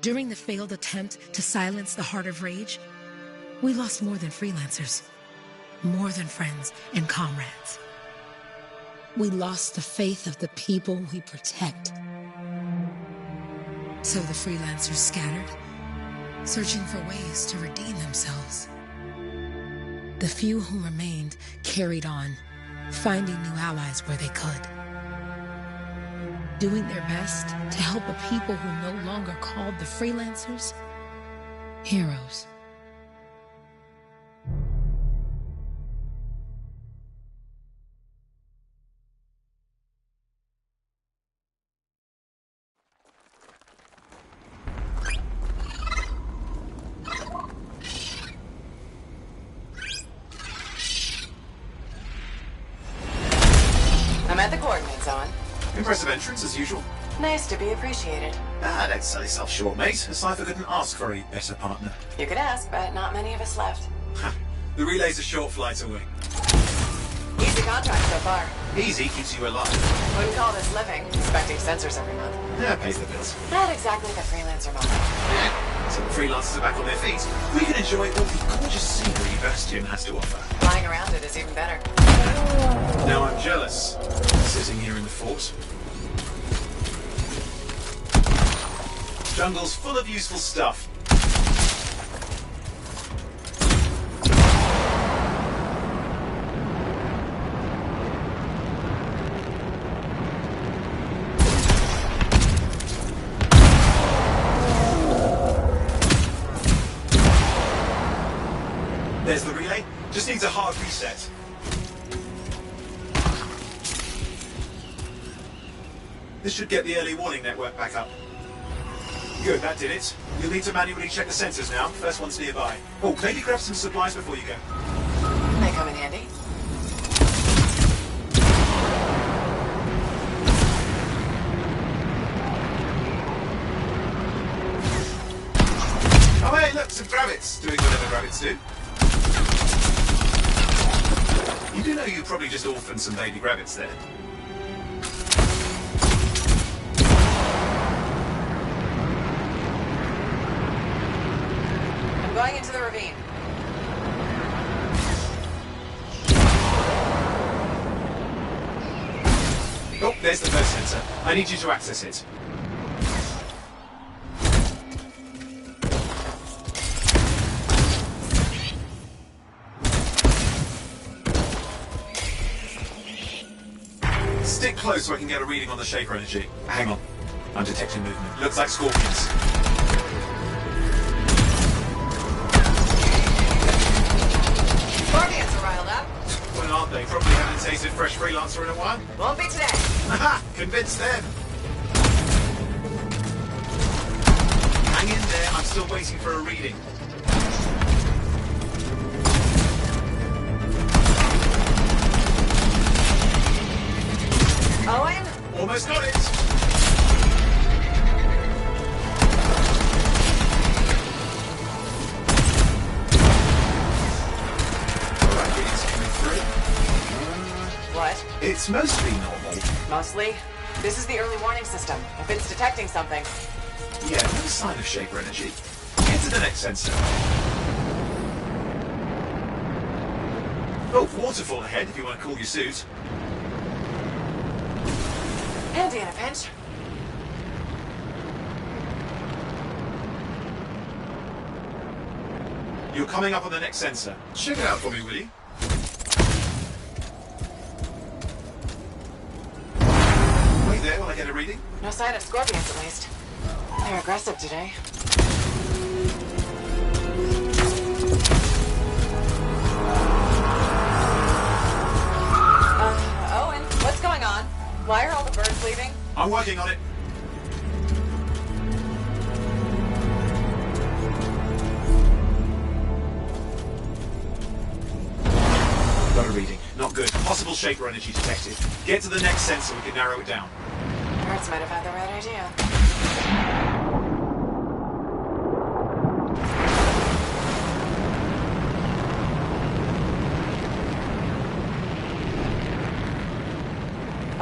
During the failed attempt to silence the Heart of Rage, we lost more than freelancers, more than friends and comrades. We lost the faith of the people we protect. So the freelancers scattered, searching for ways to redeem themselves. The few who remained carried on, finding new allies where they could, doing their best to help a people who no longer called the freelancers heroes. I'm at the coordinates on. Impressive entrance, as usual. Nice to be appreciated. Don't sell yourself short, mate. A cipher couldn't ask for a better partner. You could ask, but not many of us left. The relay's a short flight away. Easy contract so far. Easy keeps you alive. Wouldn't call this living, inspecting sensors every month. Yeah, pays the bills. Not exactly the freelancer model. Yeah. So the freelancers are back on their feet. We can enjoy all the gorgeous scenery Bastion has to offer. Flying around it is even better. Now I'm jealous, sitting here in the fort. Jungle's full of useful stuff. There's the relay. Just needs a hard reset. This should get the early warning network back up. Good, that did it. You'll need to manually check the sensors now. First one's nearby. Oh, maybe grab some supplies before you go. May come in handy. Oh hey, look, some grabbits. Doing whatever grabbits do. You do know you probably just orphaned some baby grabbits there. I'm going into the ravine. Oh, there's the first sensor. I need you to access it. Stick close so I can get a reading on the Shaper energy. Hang on. I'm detecting movement. Looks like scorpions. Scorpions are riled up. Well, aren't they? Probably haven't tasted fresh freelancer in a while. Won't be today. Aha! Convinced them. Hang in there. I'm still waiting for a reading. Owen? Almost got it. Alright, readings coming through. What? It's mostly normal. Mostly. This is the early warning system. If it's detecting something. Yeah, no sign of Shaper energy. Get to the next sensor. Oh, waterfall ahead if you want to cool your suit. Handy in a pinch. You're coming up on the next sensor. Check it out for me, will you? Wait there while I get a reading. No sign of scorpions, at least. They're aggressive today. Owen, what's going on? Why are all the birds leaving? I'm working on it. Got a reading. Not good. Possible Shaper energy detected. Get to the next sensor, we can narrow it down. Birds might have had the right idea.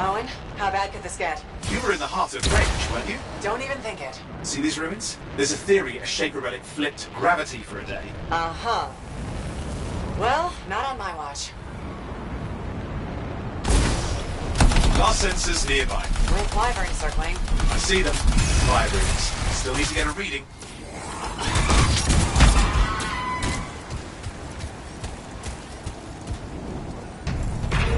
Owen, how bad could this get? You were in the heart of range, weren't you? Don't even think it. See these ruins? There's a theory a Shaper relic flipped gravity for a day. Uh-huh. Well, not on my watch. Last sensors nearby. With wyverns circling. I see them. Fire ruins. Still need to get a reading.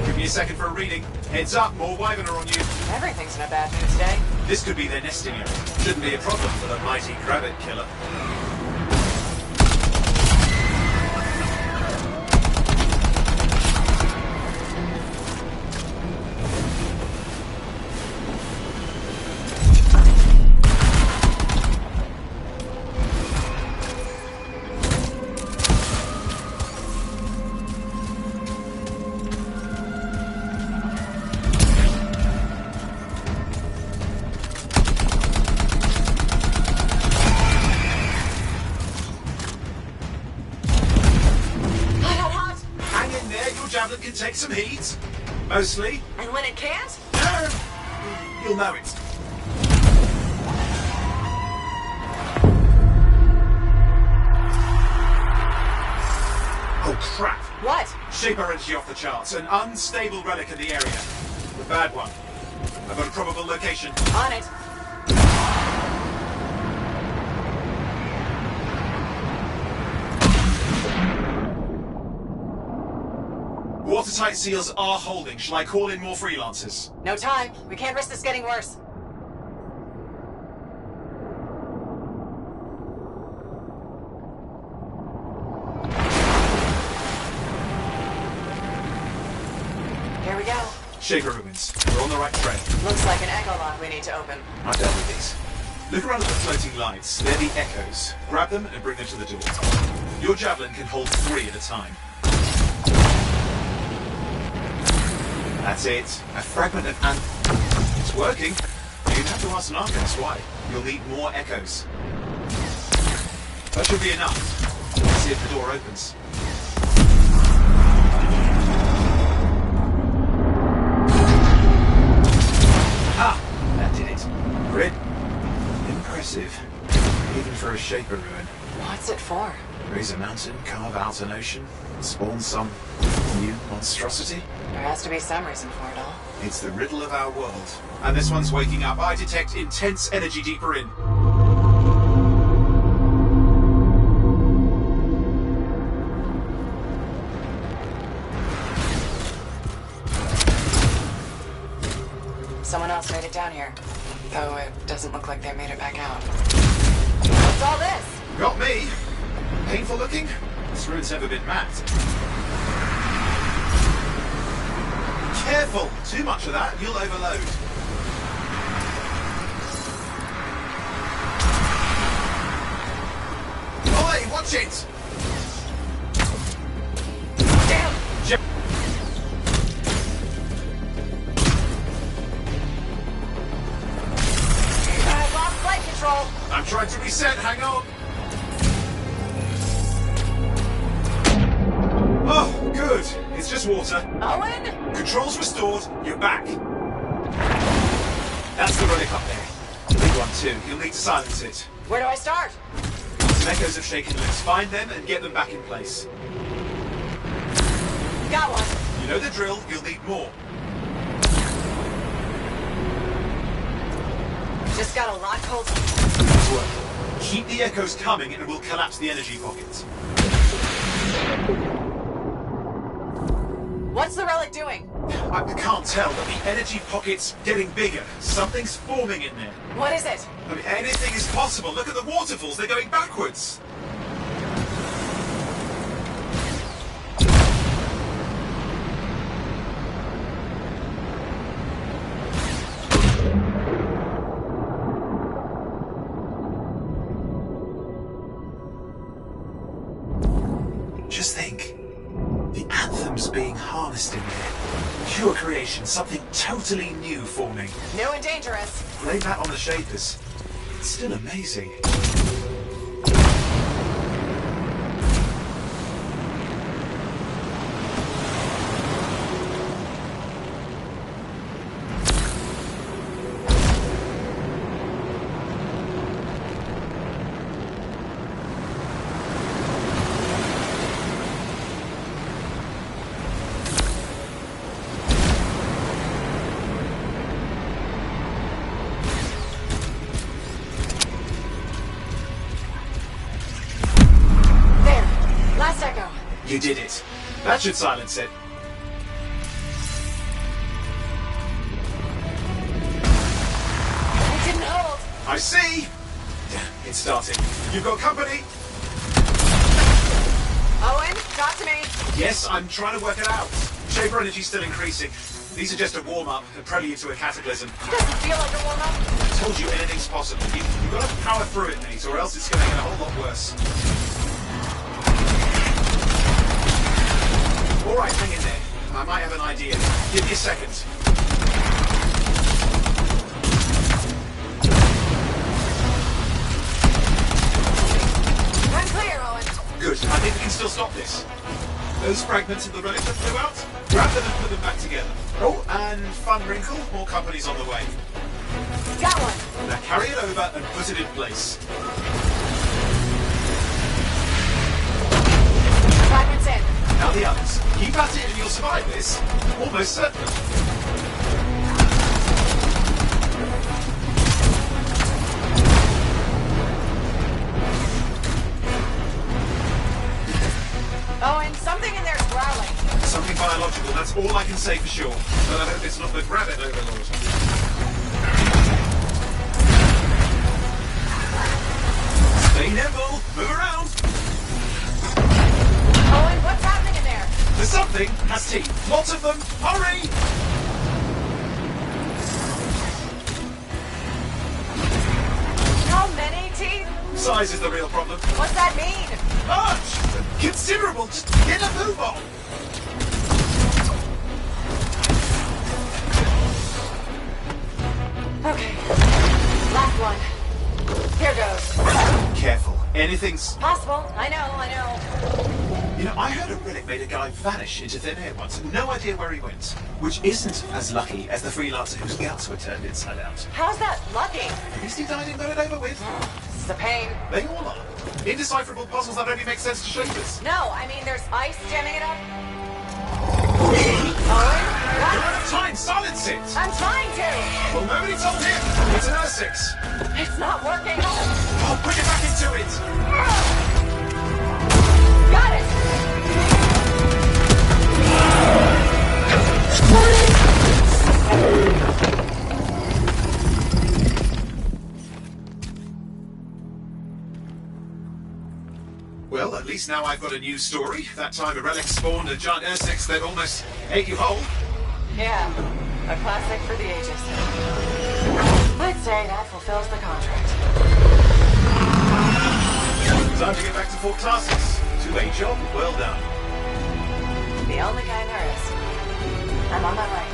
Give me a second for a reading. Heads up, more wyvern are on you. Everything's in a bad mood today. This could be their nesting area. Shouldn't be a problem for the mighty Grabbit killer. Javelin can take some heat. Mostly. And when it can't? You'll know it. Oh crap. What? Shaper energy off the charts. An unstable relic in the area. The bad one. I've got a probable location. On it. Watertight seals are holding. Shall I call in more freelancers? No time. We can't risk this getting worse. Here we go. Shaper ruins. We're on the right trail. Looks like an echo lock we need to open. I'm done with these. Look around at the floating lights. They're the echoes. Grab them and bring them to the door. Your javelin can hold 3 at a time. That's it. A fragment of It's working. You'd have to ask an arcanist why. You'll need more echoes. That should be enough. Let's see if the door opens. Ah! That did it. Grid. Impressive. Even for a Shaper ruin. What's it for? Raise a mountain, carve out an ocean, spawn some new monstrosity. There has to be some reason for it all. It's the riddle of our world. And this one's waking up. I detect intense energy deeper in. Someone else made it down here. Though it doesn't look like they made it back out. What's all this? Got me. Painful looking? This ruin's never been mapped. Careful! Too much of that, you'll overload. Oi, watch it! Damn! I lost flight control! I'm trying to reset, hang on! Oh, good. It's just water. Owen? Controls restored. You're back. That's the relic up there. Big one too. You'll need to silence it. Where do I start? Some echoes of shaken lips. Find them and get them back in place. Got one. You know the drill. You'll need more. Just got a lock hold. Nice work. Keep the echoes coming and we'll collapse the energy pockets. What's the relic doing? I can't tell, but the energy pocket's getting bigger. Something's forming in there. What is it? I mean, anything is possible. Look at the waterfalls. They're going backwards. Just think. The Anthem's being harnessed in there. Pure creation, something totally new forming. New and dangerous. Blame that on the Shapers. It's still amazing. You did it. That should silence it. It didn't hold. I see! It's starting. You've got company? Owen, talk to me. Yes, I'm trying to work it out. Shaper energy's still increasing. These are just a warm-up, a prelude to a cataclysm. Doesn't feel like a warm-up. I told you anything's possible. You've got to power through it, mate, or else it's going to get a whole lot worse. All right, hang in there. I might have an idea. Give me a second. I'm clear, Owen. Good. I think we can still stop this. Those fragments of the relic that flew out, grab them and put them back together. Oh, and fun wrinkle, more company's on the way. Got one. Now carry it over and put it in place. Fragments in. Now the others. Keep at it and you'll survive this. Almost certainly. Owen, something in there's growling. Something biological, that's all I can say for sure. But I hope it's not the Gravit Overlord. Stay nimble, move around. Owen, what's happening in there? The something has teeth. Lots of them. Hurry! How many teeth? Size is the real problem. What's that mean? Large! Considerable! Just get a move on! Okay. Last one. Here goes. Careful. Anything's... Possible. I know. You know, I heard a relic made a guy vanish into thin air once. No idea where he went. Which isn't as lucky as the freelancer whose guts were turned inside out. How's that lucky? At least he died and got it over with. This is a pain. They all are. Indecipherable puzzles that only make sense to shapers. No, I mean there's ice jamming it up. Owen? You're What? out of time! Silence it! I'm trying to. Well, nobody told him. It's an R6. It's not working. Oh, put it back into it! Got it. Well, at least now I've got a new story. That time a relic spawned a giant R6 that almost ate you whole. Yeah, a classic for the ages. I'd say that fulfills the contract. Time to get back to Fort Tarsus. To a job well done. The only kind there is. I'm on my way.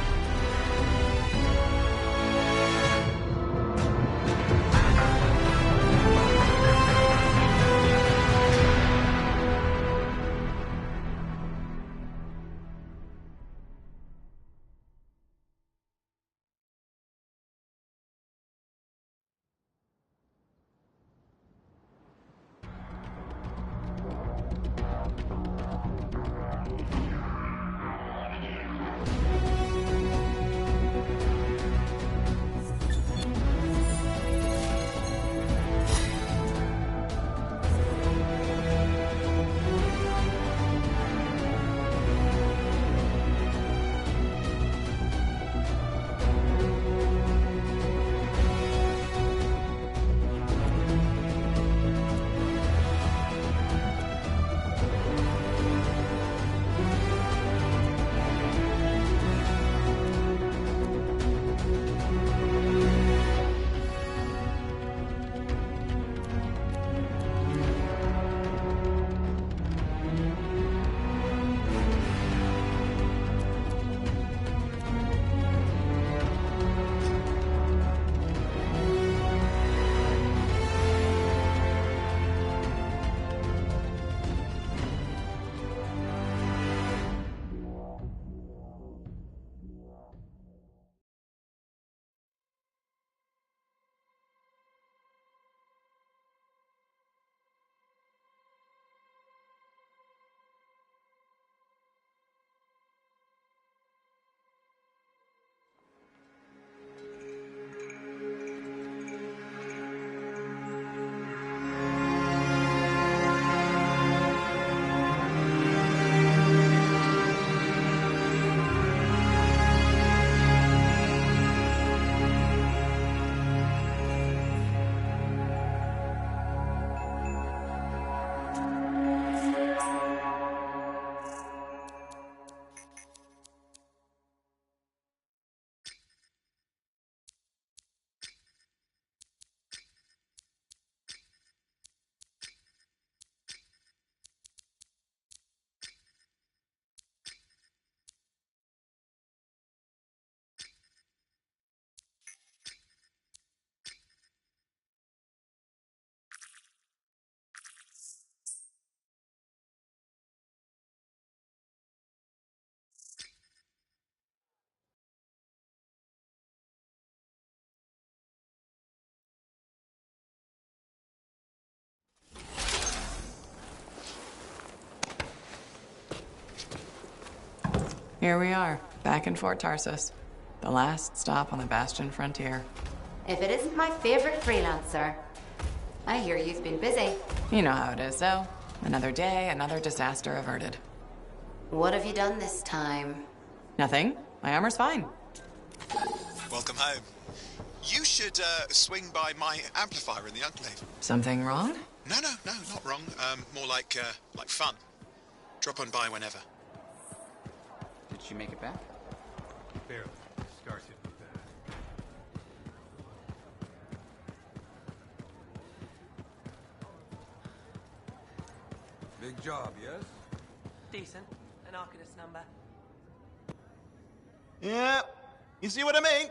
Here we are, back in Fort Tarsus. The last stop on the Bastion frontier. If it isn't my favorite freelancer. I hear you've been busy. You know how it is, though. Another day, another disaster averted. What have you done this time? Nothing. My armor's fine. Welcome home. You should swing by my amplifier in the Enclave. Something wrong? No, not wrong. More like fun. Drop on by whenever. Did she make it back? Barely. Scars hit me bad. Big job, yes? Decent. An Arcanist number. Yeah, you see what I mean?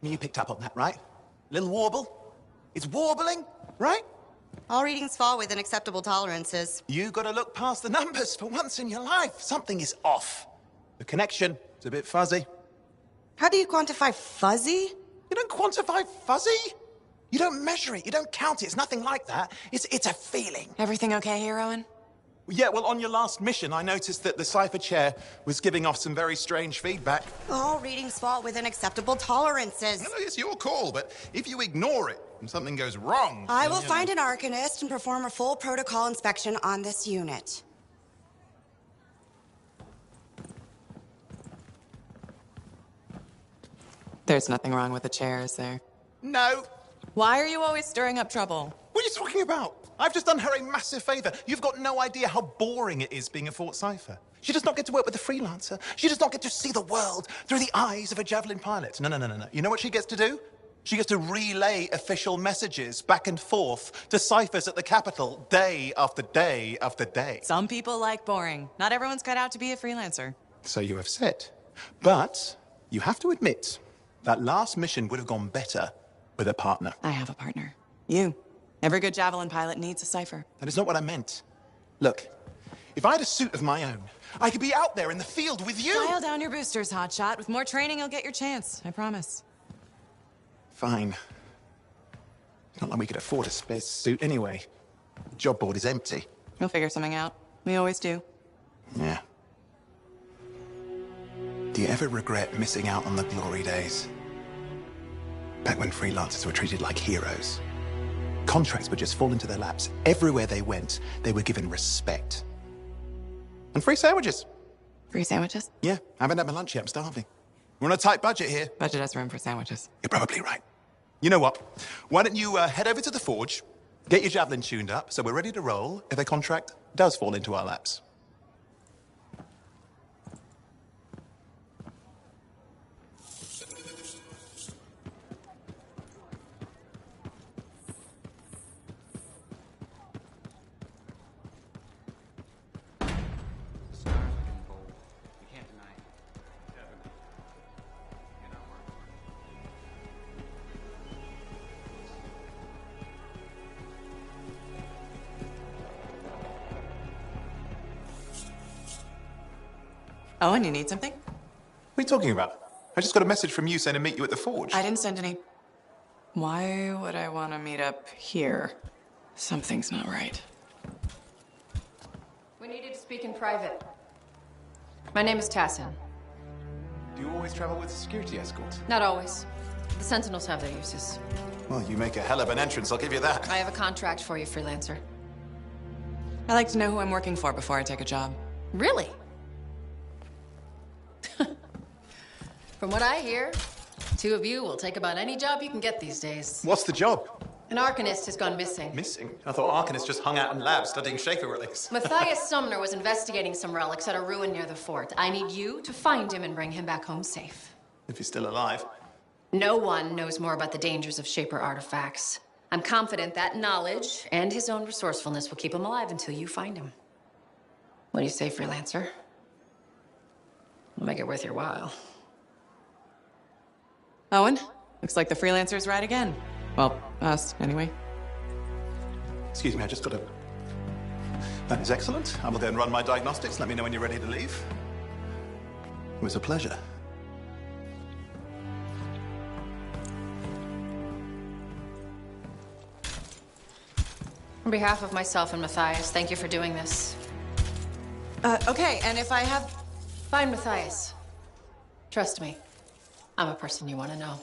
You picked up on that, right? Little warble? It's warbling, right? All readings fall within acceptable tolerances. You gotta look past the numbers for once in your life. Something is off. The connection is a bit fuzzy. How do you quantify fuzzy? You don't quantify fuzzy? You don't measure it, you don't count it, it's nothing like that. It's a feeling. Everything okay here, Owen? Yeah, well, on your last mission, I noticed that the Cypher Chair was giving off some very strange feedback. All readings fall within acceptable tolerances. No, it's your call, but if you ignore it and something goes wrong... I will find an Arcanist and perform a full protocol inspection on this unit. There's nothing wrong with the chair, is there? No. Why are you always stirring up trouble? What are you talking about? I've just done her a massive favor. You've got no idea how boring it is being a Fort Cypher. She does not get to work with a freelancer. She does not get to see the world through the eyes of a Javelin pilot. No. You know what she gets to do? She gets to relay official messages back and forth to ciphers at the Capitol day after day after day. Some people like boring. Not everyone's cut out to be a freelancer. So you have said. But you have to admit that last mission would have gone better with a partner. I have a partner. You. Every good Javelin pilot needs a cipher. That is not what I meant. Look, if I had a suit of my own, I could be out there in the field with you. Dial down your boosters, hotshot. With more training, you'll get your chance. I promise. Fine. It's not like we could afford a spare suit anyway. The job board is empty. We'll figure something out. We always do. Yeah. Do you ever regret missing out on the glory days? Back when freelancers were treated like heroes. Contracts would just fall into their laps. Everywhere they went, they were given respect. And free sandwiches. Free sandwiches? Yeah, I haven't had my lunch yet. I'm starving. We're on a tight budget here. Budget has room for sandwiches. You're probably right. You know what? Why don't you head over to the forge, get your Javelin tuned up, so we're ready to roll if a contract does fall into our laps. Owen, you need something? What are you talking about? I just got a message from you saying to meet you at the forge. I didn't send any. Why would I want to meet up here? Something's not right. We needed to speak in private. My name is Tassin. Do you always travel with a security escort? Not always. The Sentinels have their uses. Well, you make a hell of an entrance, I'll give you that. I have a contract for you, freelancer. I like to know who I'm working for before I take a job. Really? From what I hear, two of you will take about any job you can get these days. What's the job? An Arcanist has gone missing. Missing? I thought Arcanists just hung out in labs studying Schaefer relics. Matthias Sumner was investigating some relics at a ruin near the fort. I need you to find him and bring him back home safe. If he's still alive. No one knows more about the dangers of Shaper artifacts. I'm confident that knowledge and his own resourcefulness will keep him alive until you find him. What do you say, freelancer? We'll make it worth your while. Owen, looks like the freelancer's right again. Well, us, anyway. Excuse me, I just got to... That is excellent. I will go and run my diagnostics. Let me know when you're ready to leave. It was a pleasure. On behalf of myself and Matthias, thank you for doing this. Okay, and if I have Fine, Matthias. Trust me. I'm a person you want to know.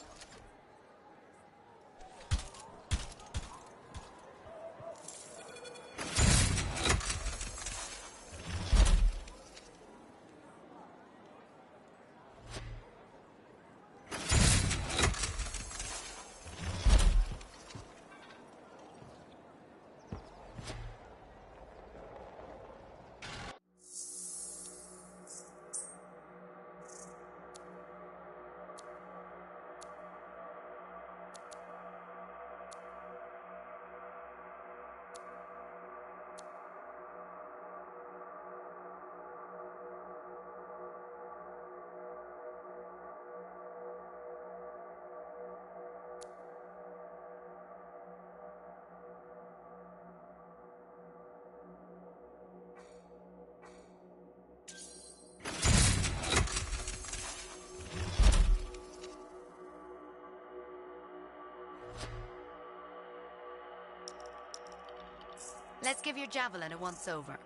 Let's give your javelin a once-over.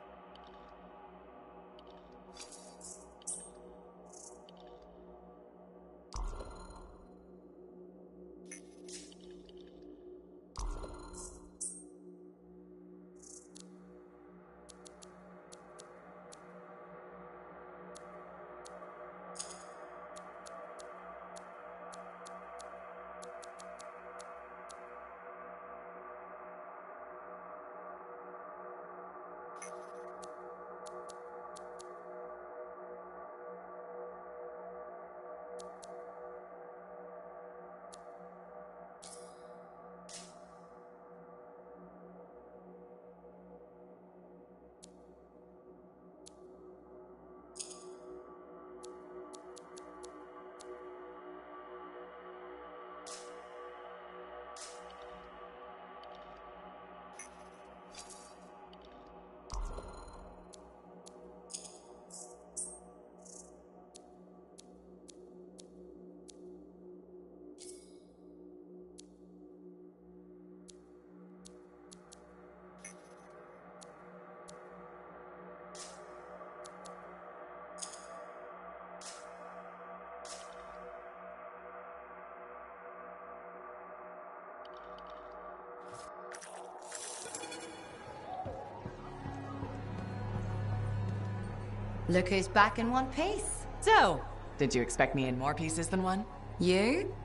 Look who's back in one piece. So, did you expect me in more pieces than one? You?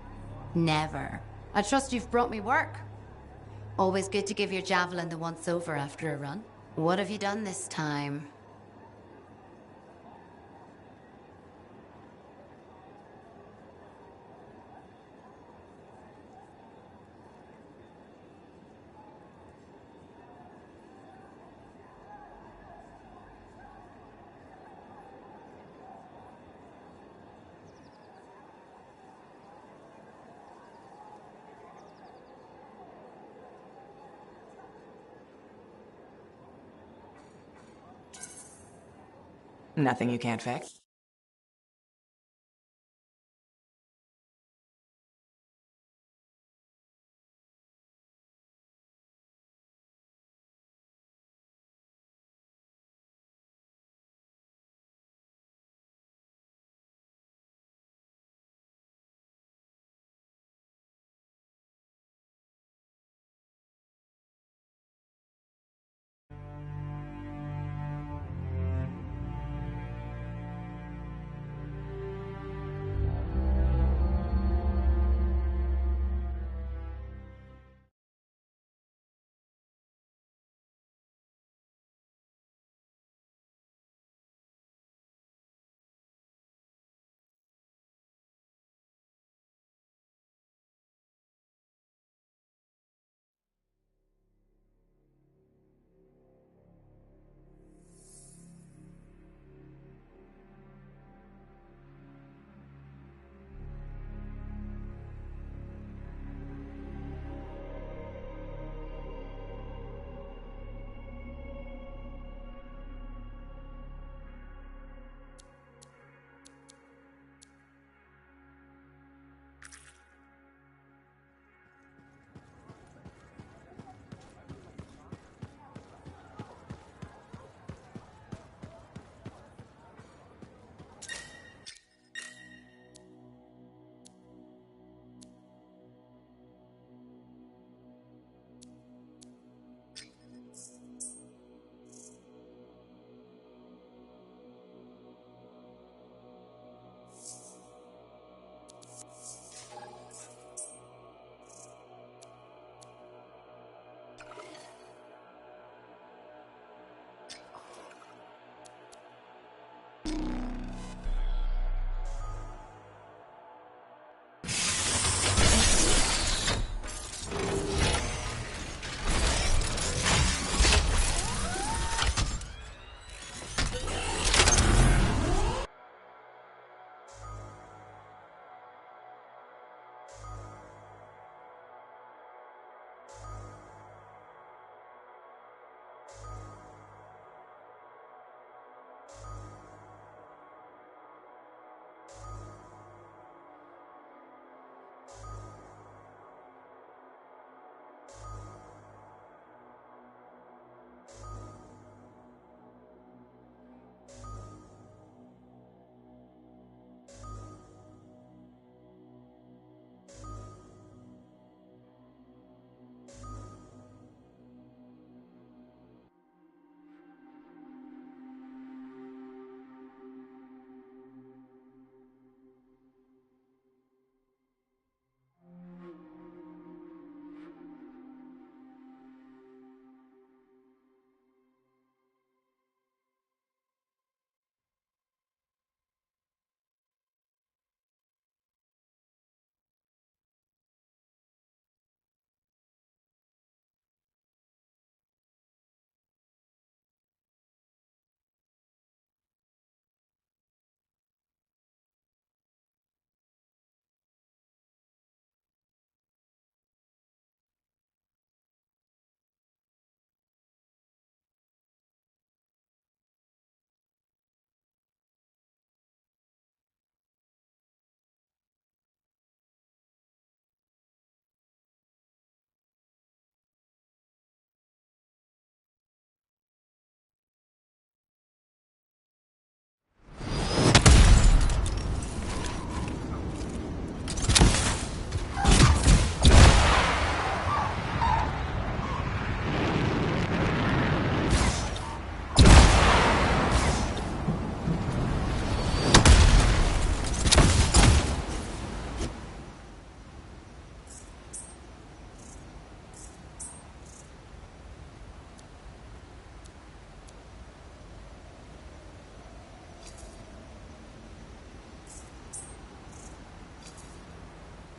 Never. I trust you've brought me work. Always good to give your javelin the once-over after a run. What have you done this time? Nothing you can't fix.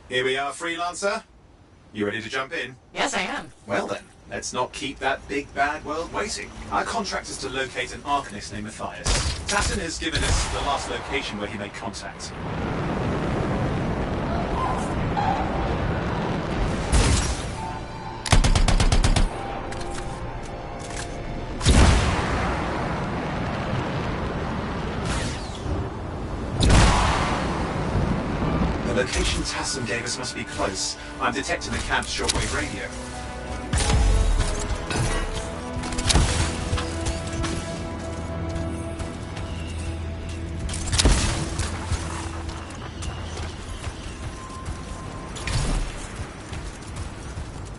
Here we are, Freelancer. You ready to jump in? Yes, I am. Well then, let's not keep that big bad world waiting. Our contract is to locate an Arcanist named Matthias. Tassin has given us the last location where he made contact. The location Tassin gave us must be close. I'm detecting the camp's shortwave radio.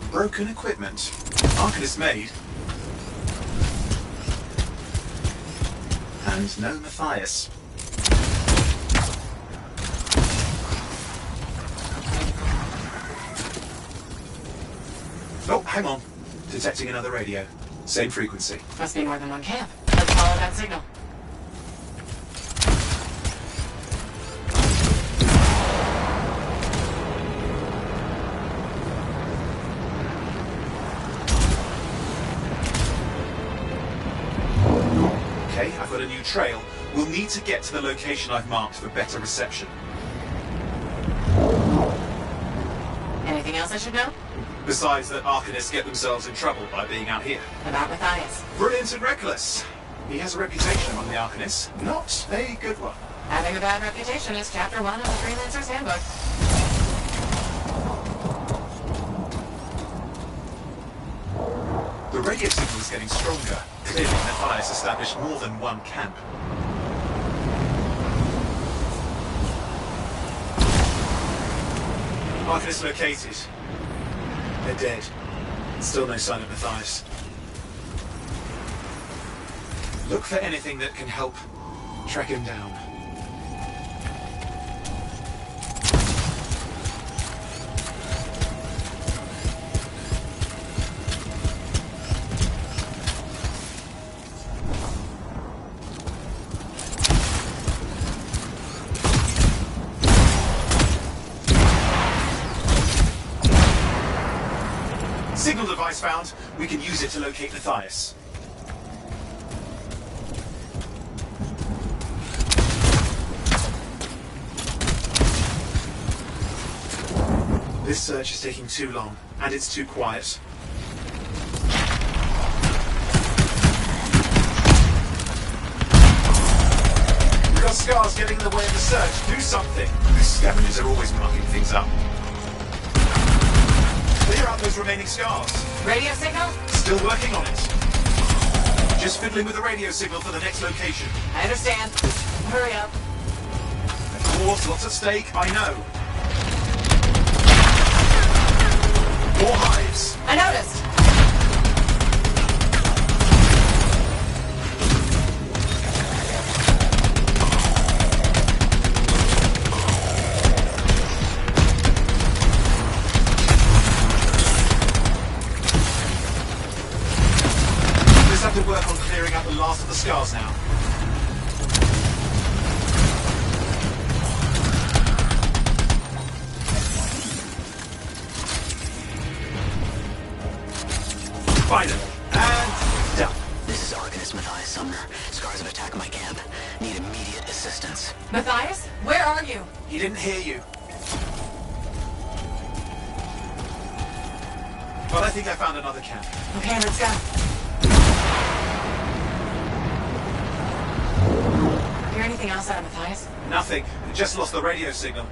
Broken equipment. Arcanist made. And no Matthias. Oh, hang on. Detecting another radio. Same frequency. Must be more than one camp. Let's follow that signal. Okay, I've got a new trail. We'll need to get to the location I've marked for better reception. Anything else I should know? Besides that Arcanists get themselves in trouble by being out here. About Matthias. Brilliant and reckless. He has a reputation among the Arcanists. Not a good one. Having a bad reputation is chapter 1 of the Freelancer's Handbook. The radio signal is getting stronger. Clearly, Matthias established more than one camp. Arcanist located. They're dead. Still no sign of Matthias. Look for anything that can help track him down. Signal device found. We can use it to locate Matthias. This search is taking too long, and it's too quiet. We've got scars getting in the way of the search. Do something. These scavengers are always mucking things up. Clear out those remaining scars. Radio signal? Still working on it. Just fiddling with the radio signal for the next location. I understand. Hurry up. Of course, lots at stake, I know. More hives. I noticed. Just have to work on clearing out the last of the scars now. Finally. And done. This is Arcanist Matthias Sumner. Scars of attack my camp. Need immediate assistance. Matthias? Where are you? He didn't hear you. But I think I found another camp. Okay, let's go. Hear anything else out of Matthias? Nothing. Just lost the radio signal.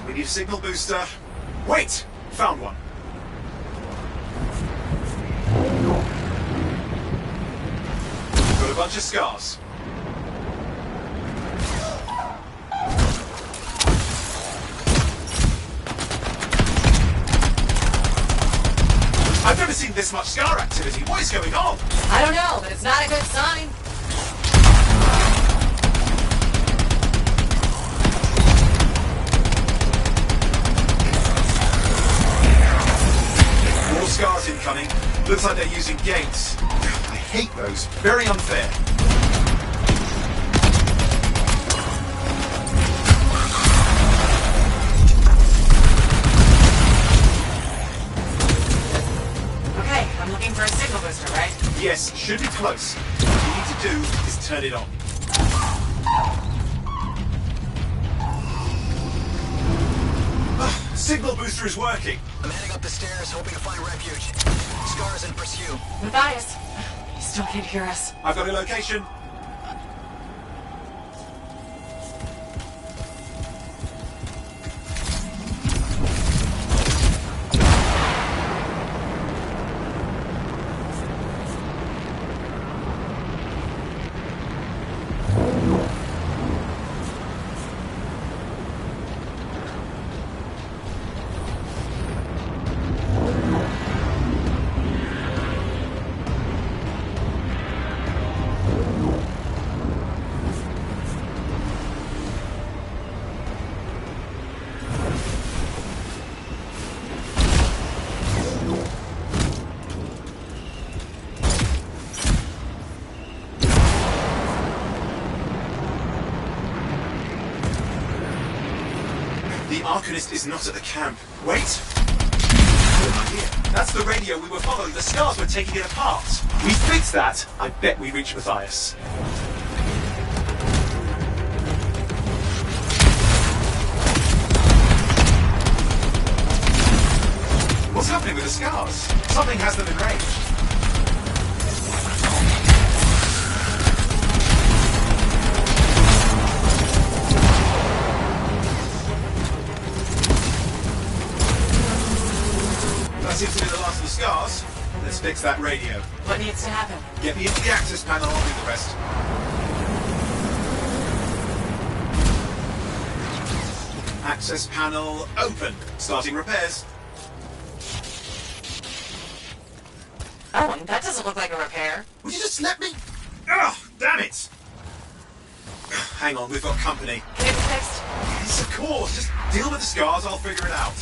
We need a signal booster. Wait! Found one. Got a bunch of scars. I've never seen this much scar activity. What is going on? I don't know, but it's not a good sign. More scars incoming. Looks like they're using gates. I hate those. Very unfair. Yes, should be close. What you need to do is turn it on. Signal booster is working. I'm heading up the stairs, hoping to find refuge. Scars in pursuit. Matthias, you still can't hear us. I've got a location. The Arcanist is not at the camp. Wait! Good idea. That's the radio we were following. The Scars were taking it apart. We fixed that. I bet we reach Matthias. What's happening with the Scars? Something has them enraged. That seems to be the last of the Scars. Let's fix that radio. What needs to happen? Get me into the access panel, I'll do the rest. Access panel open. Starting repairs. Oh, that doesn't look like a repair. Would you just let me? Oh, damn it! Hang on, we've got company. Can it be fixed? Yes, of course. Just deal with the Scars, I'll figure it out.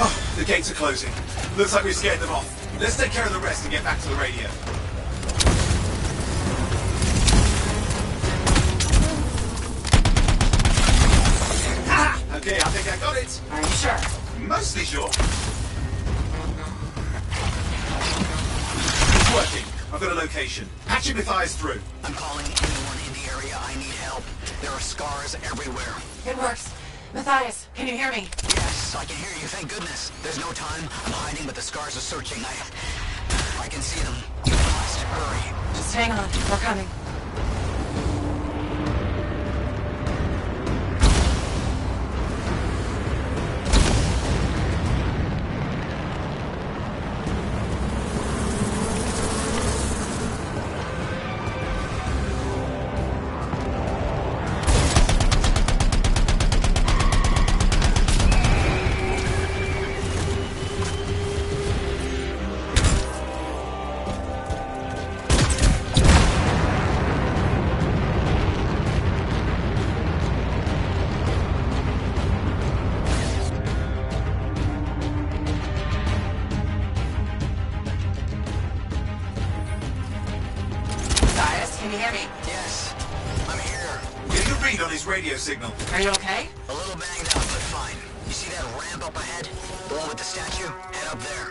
Oh, the gates are closing. Looks like we scared them off. Let's take care of the rest and get back to the radio. Ha! Okay, I think I got it. Are you sure? Mostly sure. It's working. I've got a location. Patching Matthias through. I'm calling anyone in the area. I need help. There are scars everywhere. It works. Matthias, can you hear me? Yes, I can hear you, thank goodness. There's no time. I'm hiding, but the scars are searching. I can see them. You must hurry. Just hang on. We're coming. Can you hear me? Yes, I'm here. Get a read on his radio signal. Are you okay? A little banged up, but fine. You see that ramp up ahead? The one with the statue? Head up there.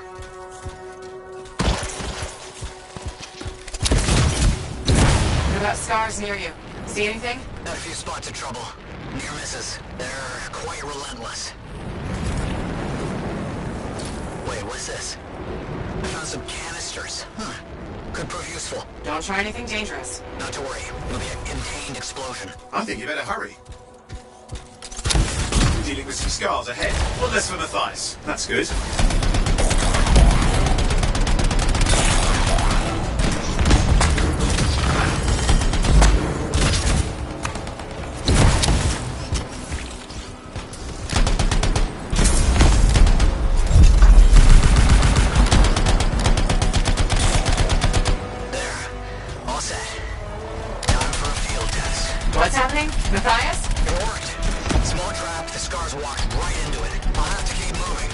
What about scars near you? See anything? Got a few spots of trouble. Near misses. They're quite relentless. Wait, what's this? I found some canisters. Could prove useful. Don't try anything dangerous. Not to worry. It'll be a contained explosion. I think you better hurry. Dealing with some scars ahead. One less for Matthias. That's good. What's happening? Matthias? It worked. Small trap, the scars walked right into it. I'll have to keep moving.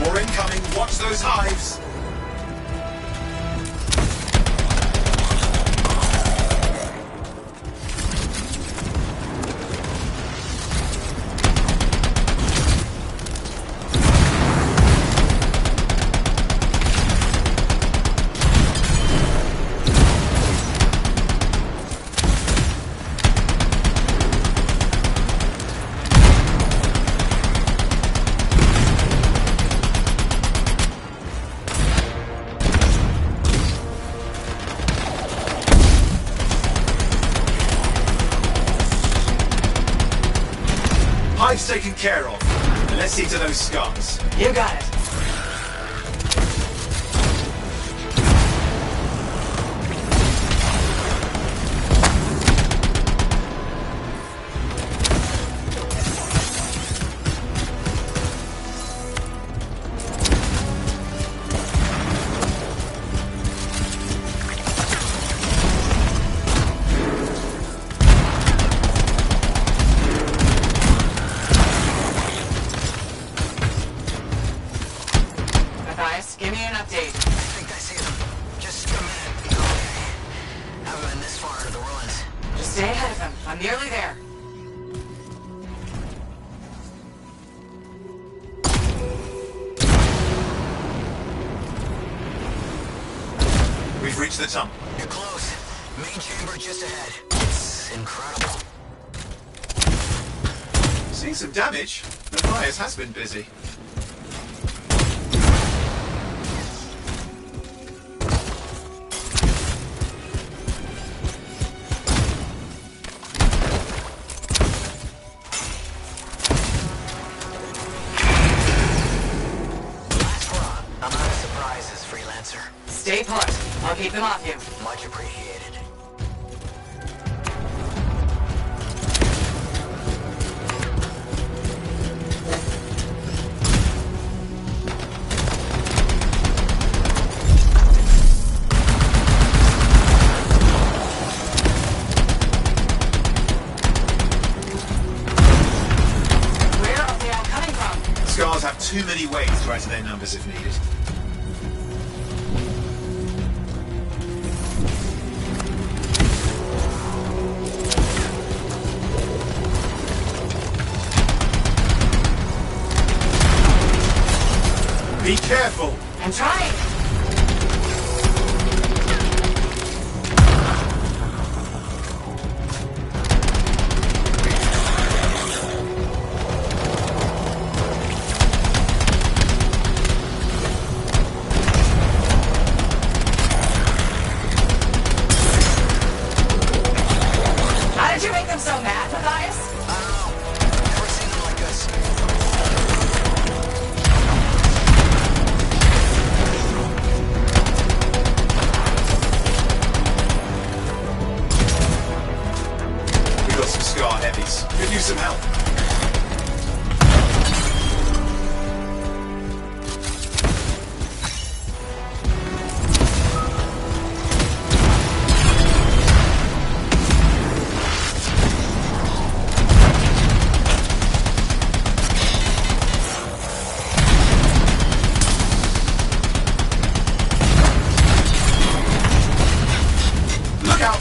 More incoming. Watch those hives. Hive's taken care of. Let's see to those scars. You got it. Give me an update. I think I see them. Just a minute. Okay. Haven't been this far into the ruins. Just stay ahead of him. I'm nearly there. We've reached the tunnel. You're close. Main chamber just ahead. It's incredible. Seeing some damage. Matthias has been busy. Stay put. I'll keep them off you. Much appreciated. Where are they all coming from? Scars have too many ways to add to their numbers if needed. Be careful! I'm trying! How did you make them so mad, Matthias? I don't know. Never seen them like this. We've got some scar heavies. Could use some help. Look out!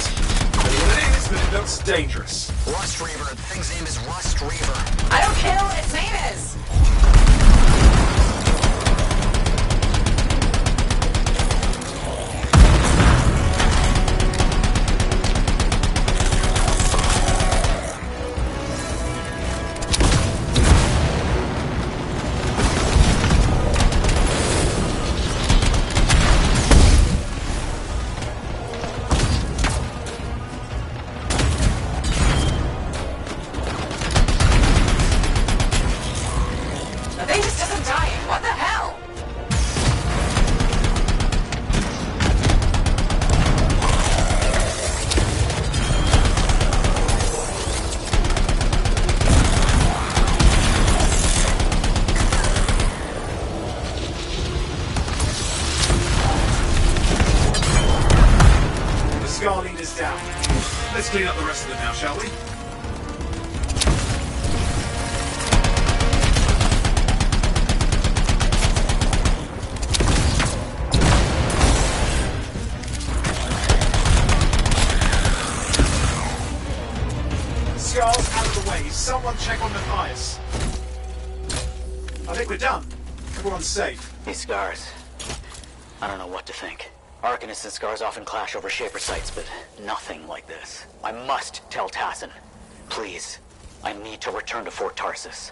I don't know what it is, but it looks dangerous. Rust Reaver. The thing's name is Rust Reaver. clean up the rest of them now, shall we? Scars out of the way. Someone check on Matthias. I think we're done. Everyone's safe. These scars. I don't know what to think. Arcanists and scars often clash over Shaper sites, but nothing like this. I must tell Tassin. Please. I need to return to Fort Tarsus.